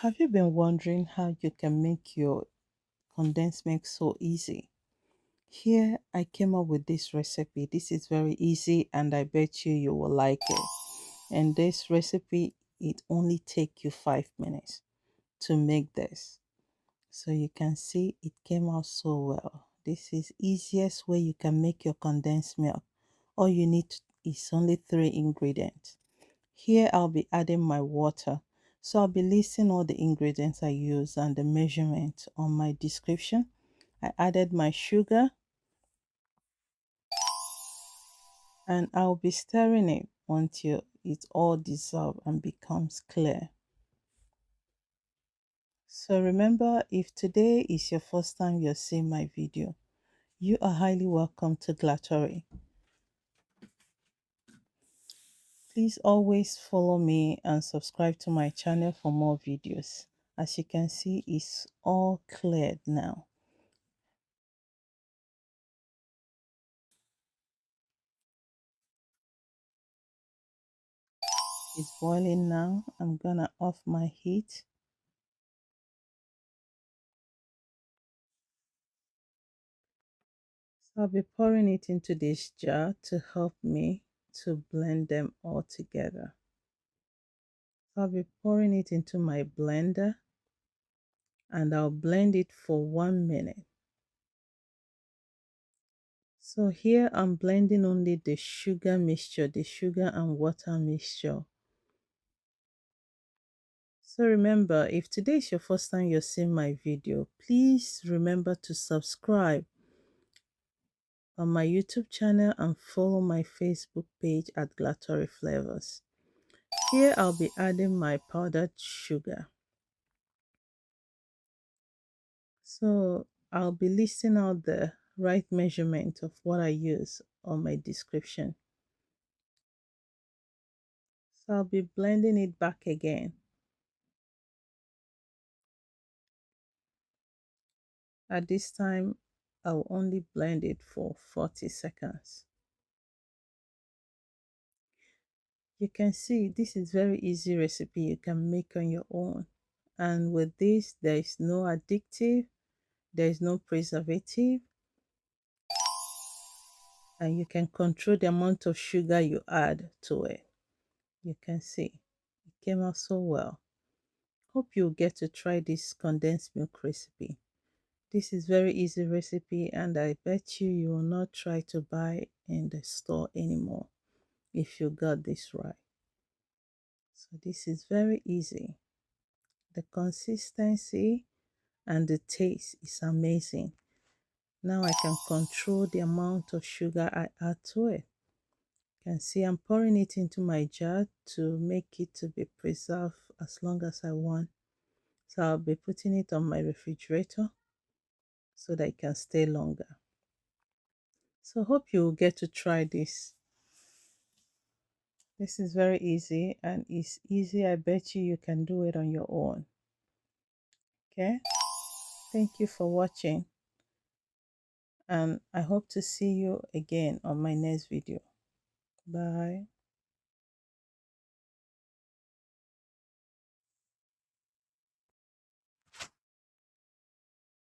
Have you been wondering how you can make your condensed milk so easy? Here I came up with this recipe. This is very easy and I bet you will like it. And this recipe, it only take you 5 minutes to make this. So you can see it came out so well. This is easiest way you can make your condensed milk. All you need is only 3 ingredients. Here I'll be adding my water. So I'll be listing all the ingredients I use and the measurement on my description. I added my sugar and I'll be stirring it until it all dissolves and becomes clear. So remember, if today is your first time you're seeing my video, you are highly welcome to Glattery. Please always follow me and subscribe to my channel for more videos. As you can see, it's all cleared now. It's boiling now. I'm gonna off my heat. So I'll be pouring it into this jar to help me to blend them all together. So I'll be pouring it into my blender and I'll blend it for 1 minute. So here I'm blending only the sugar mixture, the sugar and water mixture. So remember, if today is your first time you're seeing my video, please remember to subscribe on my YouTube channel and follow my Facebook page at Glattery Flavors. Here I'll be adding my powdered sugar. So I'll be listing out the right measurement of what I use on my description. So I'll be blending it back again. At this time, I'll only blend it for 40 seconds. You can see this is very easy recipe you can make on your own. And with this, there is no addictive, there is no preservative, and you can control the amount of sugar you add to it. You can see it came out so well. Hope you'll get to try this condensed milk recipe. This is very easy recipe and I bet you will not try to buy in the store anymore if you got this right. So this is very easy. The consistency and the taste is amazing. Now I can control the amount of sugar I add to it. You can see I'm pouring it into my jar to make it to be preserved as long as I want. So I'll be putting it on my refrigerator so that it can stay longer. So hope you will get to try this. This is very easy and it's easy. I bet you can do it on your own. Okay, thank you for watching and I hope to see you again on my next video. Bye.